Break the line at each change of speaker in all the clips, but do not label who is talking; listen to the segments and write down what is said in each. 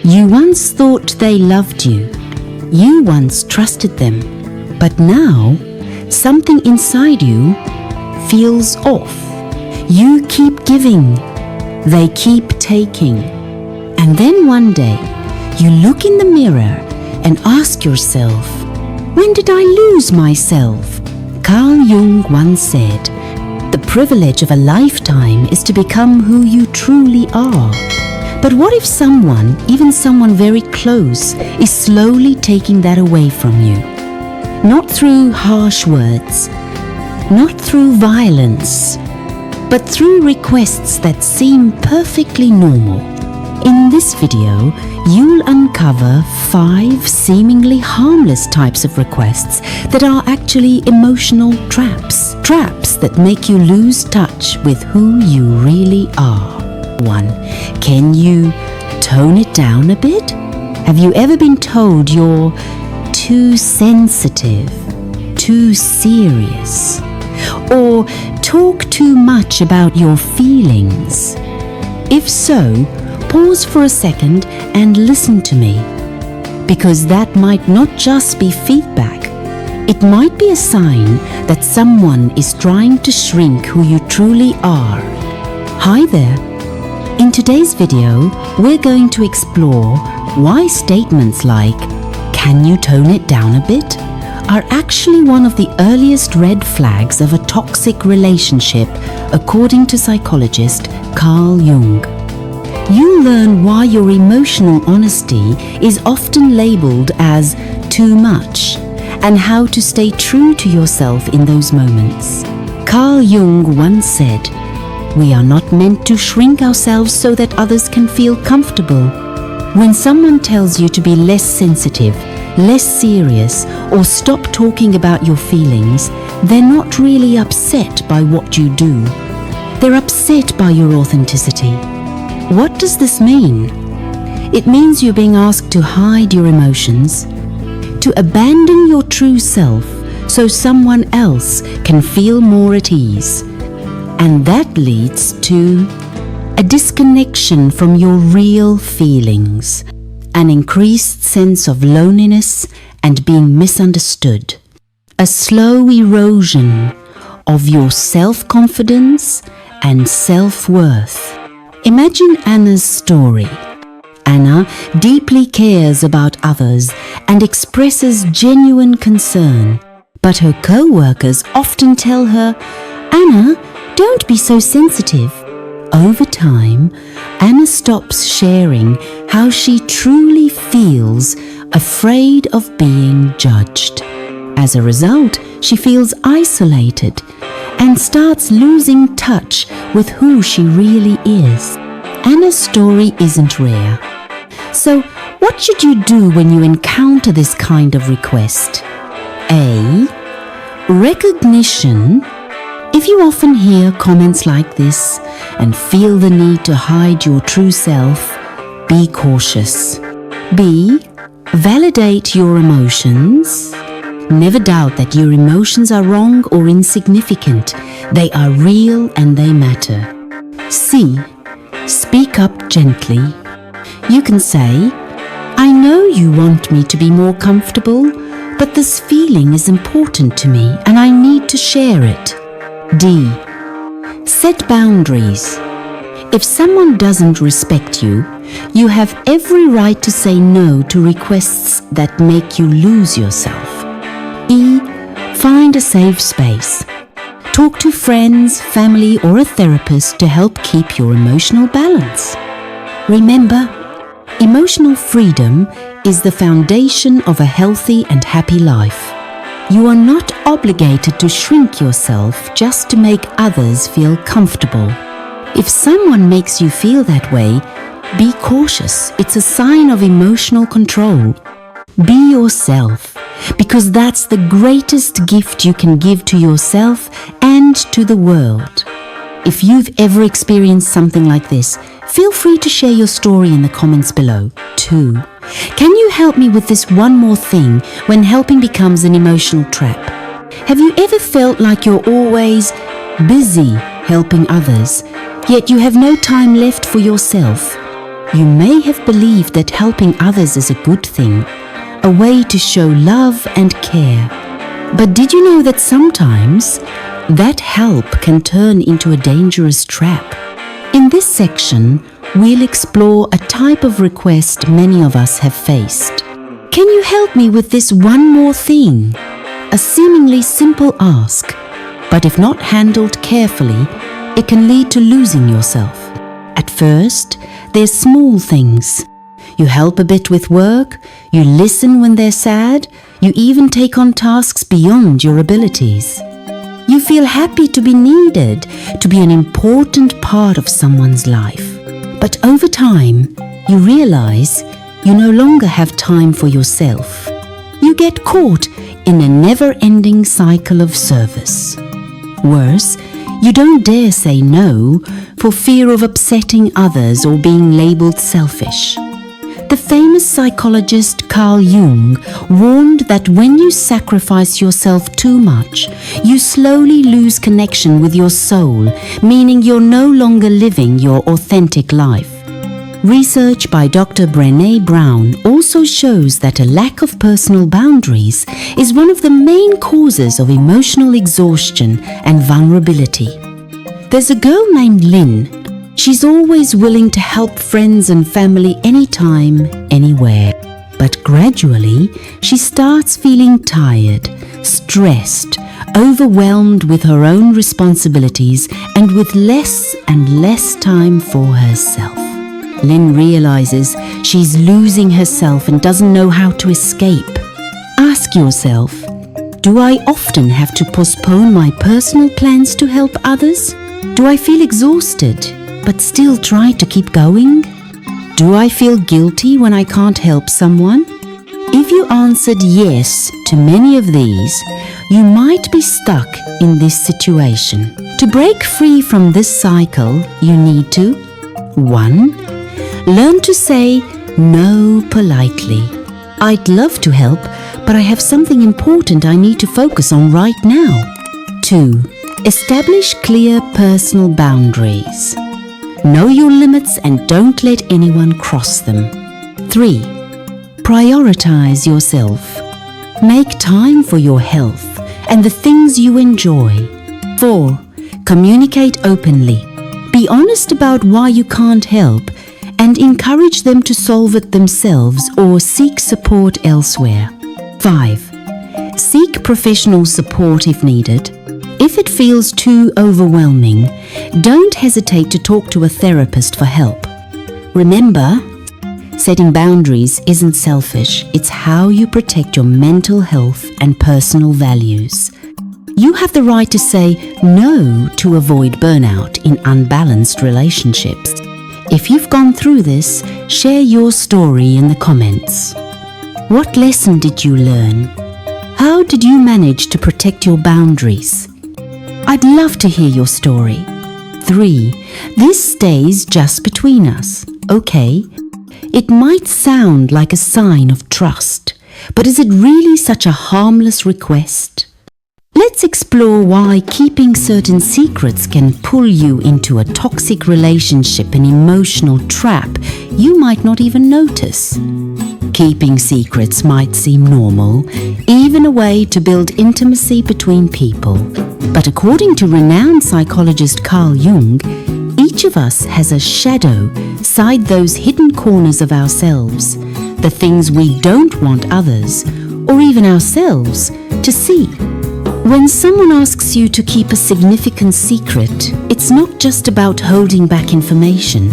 You once thought they loved you. You once trusted them. But now, something inside you feels off. You keep giving. They keep taking. And then one day, you look in the mirror and ask yourself, when did I lose myself? Carl Jung once said, the privilege of a lifetime is to become who you truly are. But what if someone, even someone very close, is slowly taking that away from you? Not through harsh words, not through violence, but through requests that seem perfectly normal. In this video, you'll uncover 5 seemingly harmless types of requests that are actually emotional traps. Traps that make you lose touch with who you really are. 1. Can you tone it down a bit? Have you ever been told you're too sensitive, too serious, or talk too much about your feelings? If so, pause for a second and listen to me, because that might not just be feedback. It might be a sign that someone is trying to shrink who you truly are. Hi there. In today's video, we're going to explore why statements like, "Can you tone it down a bit?" are actually one of the earliest red flags of a toxic relationship, according to psychologist Carl Jung. You'll learn why your emotional honesty is often labeled as too much, and how to stay true to yourself in those moments. Carl Jung once said, "We are not meant to shrink ourselves so that others can feel comfortable." When someone tells you to be less sensitive, less serious, or stop talking about your feelings, they're not really upset by what you do. They're upset by your authenticity. What does this mean? It means you're being asked to hide your emotions, to abandon your true self so someone else can feel more at ease. And that leads to a disconnection from your real feelings, an increased sense of loneliness and being misunderstood, a slow erosion of your self-confidence and self-worth. Imagine Anna's story. Anna deeply cares about others and expresses genuine concern, but her co-workers often tell her, "Anna, don't be so sensitive." Over time, Anna stops sharing how she truly feels, afraid of being judged. As a result, she feels isolated and starts losing touch with who she really is. Anna's story isn't rare. So, what should you do when you encounter this kind of request? A. Recognition. If you often hear comments like this and feel the need to hide your true self, be cautious. B. Validate your emotions. Never doubt that your emotions are wrong or insignificant. They are real and they matter. C. Speak up gently. You can say, "I know you want me to be more comfortable, but this feeling is important to me and I need to share it." D. Set boundaries. If someone doesn't respect you, you have every right to say no to requests that make you lose yourself. E. Find a safe space. Talk to friends, family, or a therapist to help keep your emotional balance. Remember, emotional freedom is the foundation of a healthy and happy life. You are not obligated to shrink yourself just to make others feel comfortable. If someone makes you feel that way, be cautious. It's a sign of emotional control. Be yourself, because that's the greatest gift you can give to yourself and to the world. If you've ever experienced something like this, feel free to share your story in the comments below. 2. Can you help me with this one more thing when helping becomes an emotional trap? Have you ever felt like you're always busy helping others, yet you have no time left for yourself? You may have believed that helping others is a good thing, a way to show love and care. But did you know that sometimes that help can turn into a dangerous trap? In this section, we'll explore a type of request many of us have faced. Can you help me with this one more thing? A seemingly simple ask, but if not handled carefully, it can lead to losing yourself. At first, they're small things. You help a bit with work, you listen when they're sad, you even take on tasks beyond your abilities. You feel happy to be needed, to be an important part of someone's life. But over time, you realize you no longer have time for yourself. You get caught in a never-ending cycle of service. Worse, you don't dare say no for fear of upsetting others or being labeled selfish. The famous psychologist Carl Jung warned that when you sacrifice yourself too much, you slowly lose connection with your soul, meaning you're no longer living your authentic life. Research by Dr. Brené Brown also shows that a lack of personal boundaries is one of the main causes of emotional exhaustion and vulnerability. There's a girl named Lynn. She's always willing to help friends and family anytime, anywhere. But gradually, she starts feeling tired, stressed, overwhelmed with her own responsibilities and with less and less time for herself. Lynn realizes she's losing herself and doesn't know how to escape. Ask yourself, do I often have to postpone my personal plans to help others? Do I feel exhausted, but still try to keep going? Do I feel guilty when I can't help someone? If you answered yes to many of these, you might be stuck in this situation. To break free from this cycle, you need to 1. Learn to say no politely. I'd love to help, but I have something important I need to focus on right now. 2. Establish clear personal boundaries. Know your limits and don't let anyone cross them. 3. Prioritize yourself. Make time for your health and the things you enjoy. 4. Communicate openly. Be honest about why you can't help and encourage them to solve it themselves or seek support elsewhere. 5. Seek professional support if needed. If it feels too overwhelming, don't hesitate to talk to a therapist for help. Remember, setting boundaries isn't selfish, it's how you protect your mental health and personal values. You have the right to say no to avoid burnout in unbalanced relationships. If you've gone through this, share your story in the comments. What lesson did you learn? How did you manage to protect your boundaries? I'd love to hear your story. 3. This stays just between us, okay? It might sound like a sign of trust, but is it really such a harmless request? Let's explore why keeping certain secrets can pull you into a toxic relationship and emotional trap you might not even notice. Keeping secrets might seem normal, even a way to build intimacy between people. But according to renowned psychologist Carl Jung, each of us has a shadow side, those hidden corners of ourselves, the things we don't want others, or even ourselves, to see. When someone asks you to keep a significant secret, it's not just about holding back information.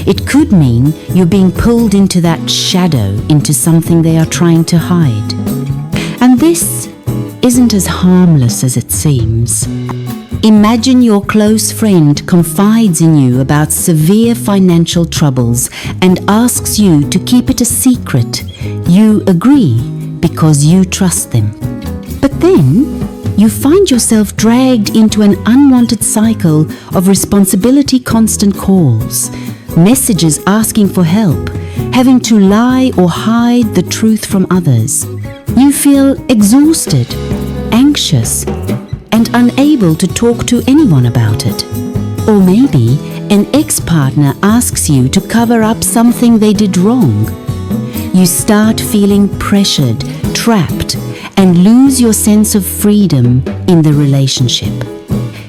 It could mean you're being pulled into that shadow, into something they are trying to hide. And this isn't as harmless as it seems. Imagine your close friend confides in you about severe financial troubles and asks you to keep it a secret. You agree because you trust them. But then you find yourself dragged into an unwanted cycle of responsibility, constant calls, messages asking for help, having to lie or hide the truth from others. You feel exhausted, anxious, and unable to talk to anyone about it. Or maybe An ex-partner asks you to cover up something they did wrong. You start feeling pressured, trapped, and lose your sense of freedom in the relationship.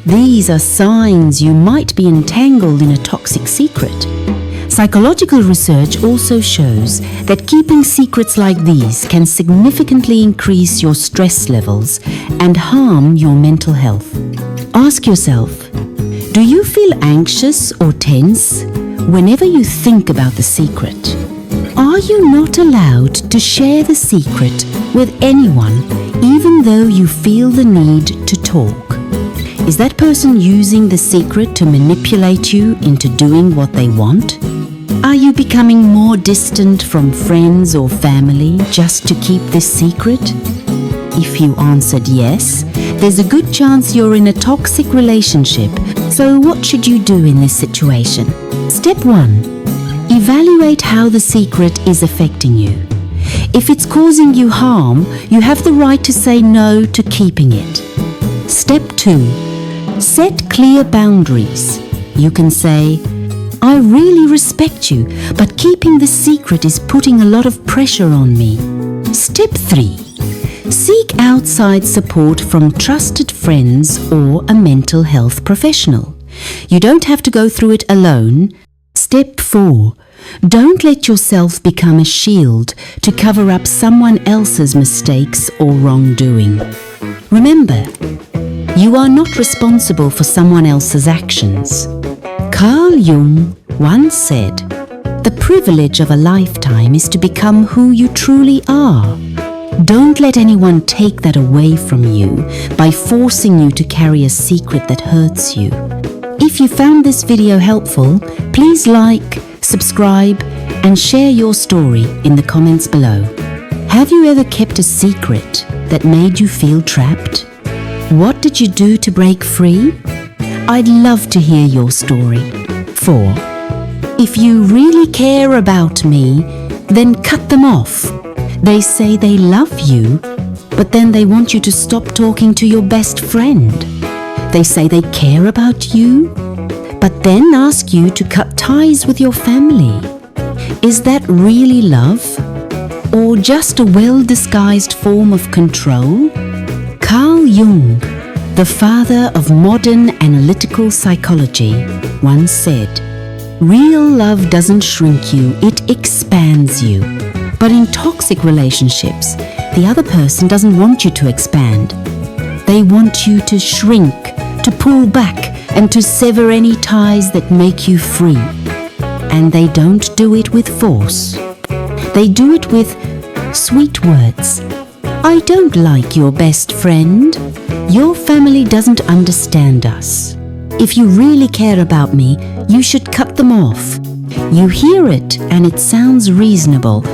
These are signs you might be entangled in a toxic secret. Psychological research also shows that keeping secrets like these can significantly increase your stress levels and harm your mental health. Ask yourself, do you feel anxious or tense whenever you think about the secret? Are you not allowed to share the secret with anyone, even though you feel the need to talk? Is that person using the secret to manipulate you into doing what they want? Are you becoming more distant from friends or family just to keep this secret? If you answered yes, there's a good chance you're in a toxic relationship. So what should you do in this situation? Step 1. Evaluate how the secret is affecting you. If it's causing you harm, you have the right to say no to keeping it. Step 2. Set clear boundaries. You can say, I really respect you, but keeping this secret is putting a lot of pressure on me. Step 3. Seek outside support from trusted friends or a mental health professional. You don't have to go through it alone. Step 4. Don't let yourself become a shield to cover up someone else's mistakes or wrongdoing. Remember, you are not responsible for someone else's actions. Carl Jung once said, "The privilege of a lifetime is to become who you truly are." Don't let anyone take that away from you by forcing you to carry a secret that hurts you. If you found this video helpful, please like, subscribe, and share your story in the comments below. Have you ever kept a secret that made you feel trapped? What did you do to break free? I'd love to hear your story. 4. If you really care about me, then cut them off. They say they love you, but then they want you to stop talking to your best friend. They say they care about you, but then ask you to cut ties with your family. Is that really love? Or just a well-disguised form of control? Carl Jung, the father of modern analytical psychology, once said, "Real love doesn't shrink you, it expands you." But in toxic relationships, the other person doesn't want you to expand. They want you to shrink, to pull back, and to sever any ties that make you free. And they don't do it with force. They do it with sweet words. I don't like your best friend. Your family doesn't understand us. If you really care about me, you should cut them off. You hear it and it sounds reasonable,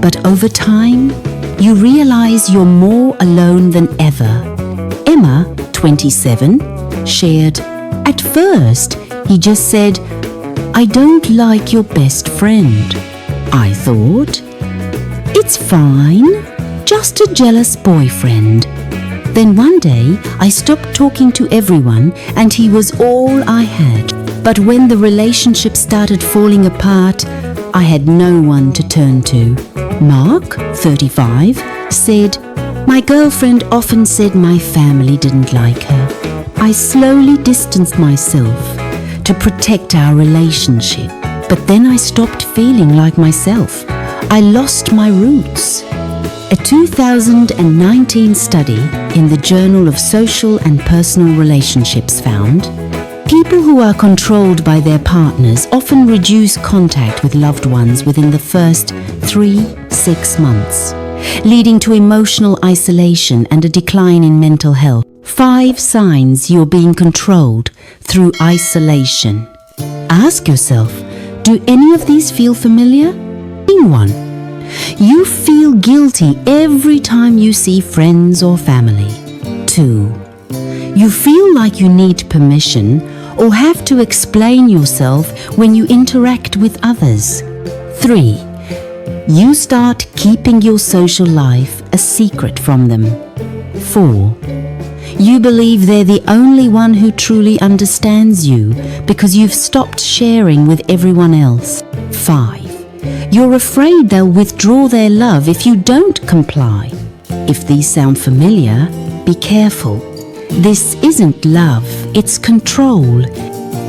but over time, you realize you're more alone than ever. Emma, 27, shared, "At first, he just said, 'I don't like your best friend.' I thought, it's fine, just a jealous boyfriend. Then one day, I stopped talking to everyone and he was all I had. But when the relationship started falling apart, I had no one to turn to." Mark, 35, said, "My girlfriend often said my family didn't like her. I slowly distanced myself to protect our relationship. But then I stopped feeling like myself. I lost my roots." A 2019 study in the Journal of Social and Personal Relationships found people who are controlled by their partners often reduce contact with loved ones within the first 3-6 months, leading to emotional isolation and a decline in mental health. 5 signs you're being controlled through isolation. Ask yourself, do any of these feel familiar? Name one. You feel guilty every time you see friends or family. 2. You feel like you need permission or have to explain yourself when you interact with others. 3. You start keeping your social life a secret from them. 4. You believe they're the only one who truly understands you because you've stopped sharing with everyone else. 5. You're afraid they'll withdraw their love if you don't comply. If these sound familiar, be careful. This isn't love, it's control.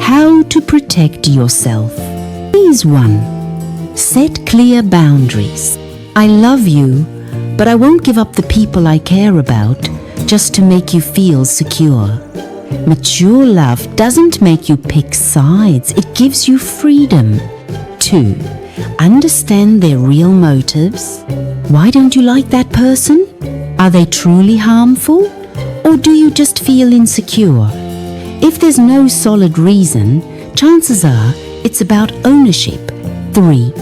How to protect yourself. Phase 1. Set clear boundaries. I love you, but I won't give up the people I care about just to make you feel secure. Mature love doesn't make you pick sides, it gives you freedom. 2. Understand their real motives. Why don't you like that person? Are they truly harmful? Or do you just feel insecure? If there's no solid reason, chances are it's about ownership. 3.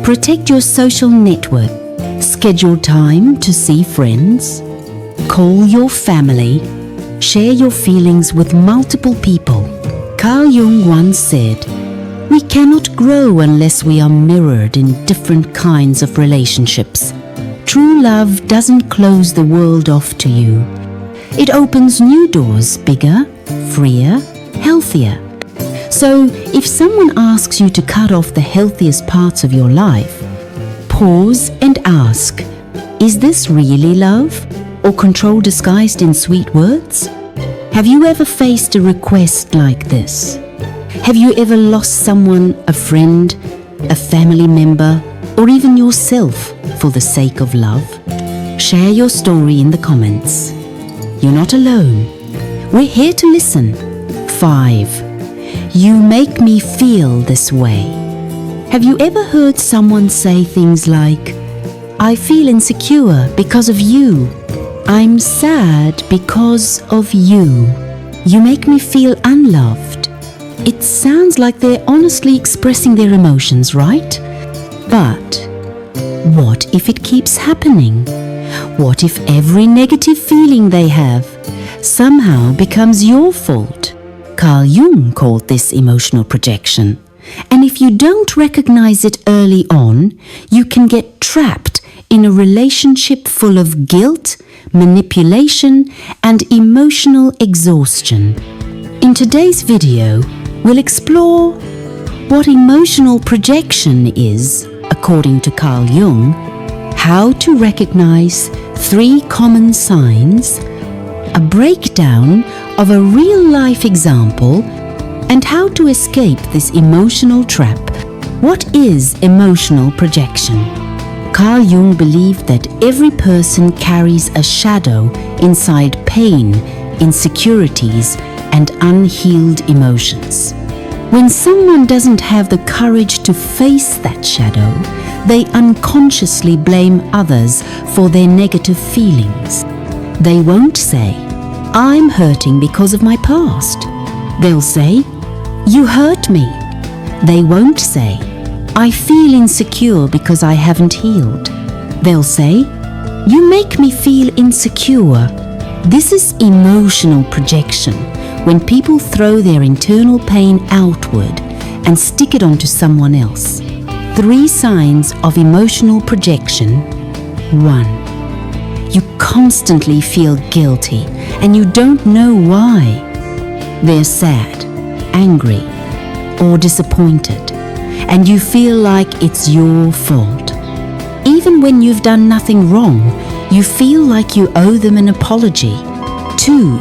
Protect your social network. Schedule time to see friends. Call your family. Share your feelings with multiple people. Carl Jung once said, "We cannot grow unless we are mirrored in different kinds of relationships." True love doesn't close the world off to you. It opens new doors, bigger, freer, healthier. So, if someone asks you to cut off the healthiest parts of your life, pause and ask, is this really love? Or control disguised in sweet words? Have you ever faced a request like this? Have you ever lost someone, a friend, a family member, or even yourself for the sake of love? Share your story in the comments. You're not alone. We're here to listen. 5. You make me feel this way. Have you ever heard someone say things like, I feel insecure because of you. I'm sad because of you. You make me feel unloved. It sounds like they're honestly expressing their emotions, right? But what if it keeps happening? What if every negative feeling they have somehow becomes your fault? Carl Jung called this emotional projection. And if you don't recognize it early on, you can get trapped in a relationship full of guilt, manipulation, and emotional exhaustion. In today's video, we'll explore what emotional projection is, according to Carl Jung, how to recognize 3 common signs, a breakdown of a real-life example, and how to escape this emotional trap. What is emotional projection? Carl Jung believed that every person carries a shadow inside pain, insecurities, and unhealed emotions. When someone doesn't have the courage to face that shadow, they unconsciously blame others for their negative feelings. They won't say, I'm hurting because of my past. They'll say, you hurt me. They won't say, I feel insecure because I haven't healed. They'll say, you make me feel insecure. This is emotional projection, when people throw their internal pain outward and stick it onto someone else. 3 signs of emotional projection. 1. You constantly feel guilty and you don't know why. They're sad, angry, or disappointed, and you feel like it's your fault. Even when you've done nothing wrong, you feel like you owe them an apology. 2.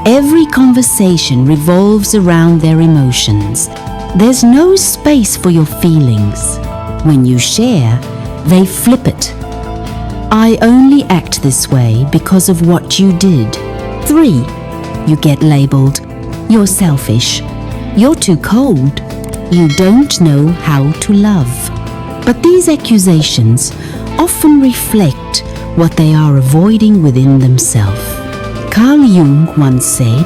Every conversation revolves around their emotions. There's no space for your feelings. When you share, they flip it. I only act this way because of what you did. 3. You get labeled, you're selfish, you're too cold, you don't know how to love. But these accusations often reflect what they are avoiding within themselves. Carl Jung once said,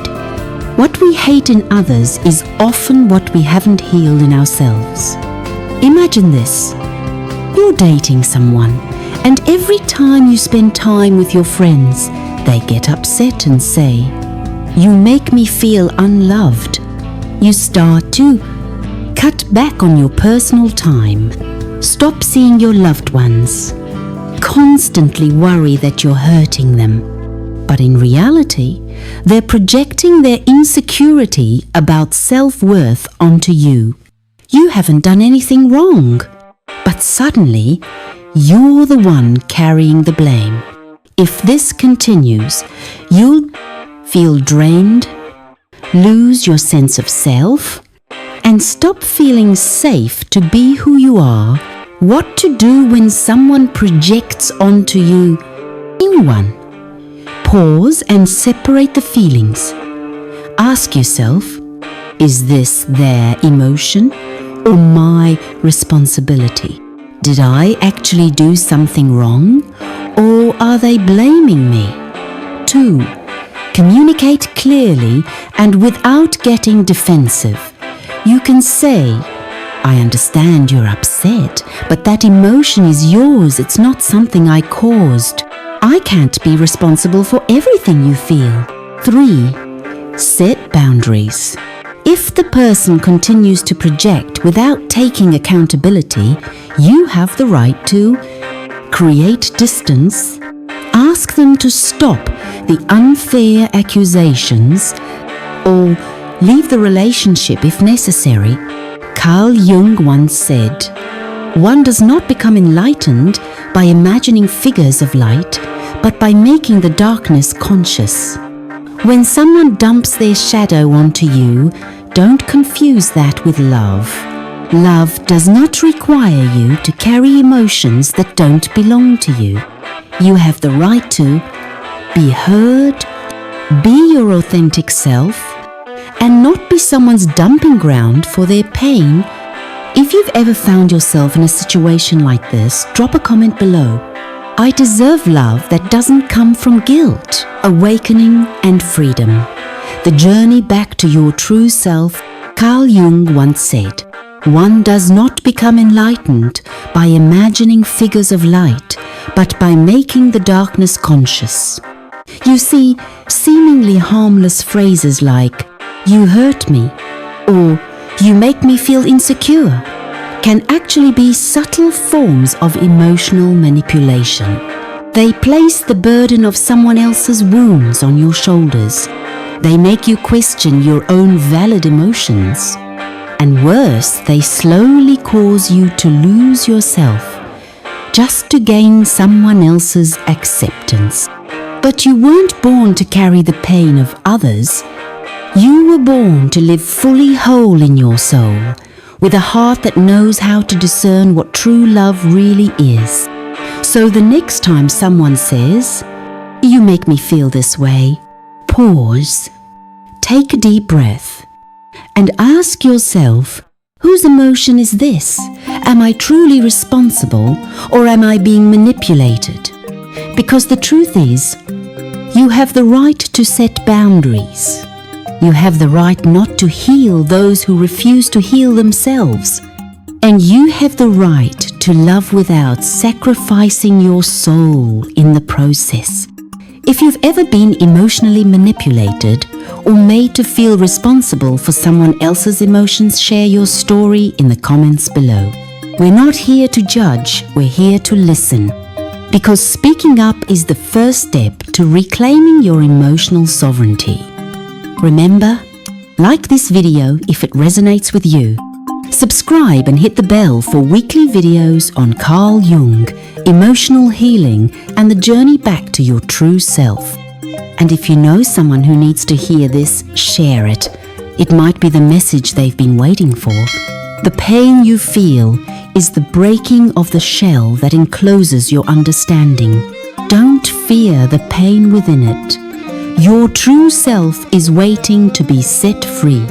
what we hate in others is often what we haven't healed in ourselves. Imagine this. You're dating someone, and every time you spend time with your friends, they get upset and say, you make me feel unloved. You start to cut back on your personal time, stop seeing your loved ones, constantly worry that you're hurting them. But in reality, they're projecting their insecurity about self-worth onto you. You haven't done anything wrong, but suddenly, you're the one carrying the blame. If this continues, you'll feel drained, lose your sense of self, and stop feeling safe to be who you are. What to do when someone projects onto you? Anyone. Pause and separate the feelings. Ask yourself, is this their emotion or my responsibility? Did I actually do something wrong, or are they blaming me? 2. Communicate clearly and without getting defensive. You can say, I understand you're upset, but that emotion is yours. It's not something I caused. I can't be responsible for everything you feel. 3. Set boundaries. If the person continues to project without taking accountability, you have the right to create distance, ask them to stop the unfair accusations, or leave the relationship if necessary. Carl Jung once said, "One does not become enlightened by imagining figures of light, but by making the darkness conscious." When someone dumps their shadow onto you, don't confuse that with love. Love does not require you to carry emotions that don't belong to you. You have the right to be heard, be your authentic self, and not be someone's dumping ground for their pain. If you've ever found yourself in a situation like this, drop a comment below. I deserve love that doesn't come from guilt, awakening, and freedom. The journey back to your true self. Carl Jung once said, "One does not become enlightened by imagining figures of light, but by making the darkness conscious." You see, seemingly harmless phrases like, "You hurt me," or "You make me feel insecure," can actually be subtle forms of emotional manipulation. They place the burden of someone else's wounds on your shoulders. They make you question your own valid emotions. And worse, they slowly cause you to lose yourself just to gain someone else's acceptance. But you weren't born to carry the pain of others. You were born to live fully whole in your soul, with a heart that knows how to discern what true love really is. So the next time someone says, "You make me feel this way," pause, take a deep breath, and ask yourself, whose emotion is this? Am I truly responsible, or am I being manipulated? Because the truth is, you have the right to set boundaries. You have the right not to heal those who refuse to heal themselves. And you have the right to love without sacrificing your soul in the process. If you've ever been emotionally manipulated or made to feel responsible for someone else's emotions, share your story in the comments below. We're not here to judge, we're here to listen. Because speaking up is the first step to reclaiming your emotional sovereignty. Remember, like this video if it resonates with you. Subscribe and hit the bell for weekly videos on Carl Jung, emotional healing, and the journey back to your true self. And if you know someone who needs to hear this, share it. It might be the message they've been waiting for. The pain you feel is the breaking of the shell that encloses your understanding. Don't fear the pain within it. Your true self is waiting to be set free.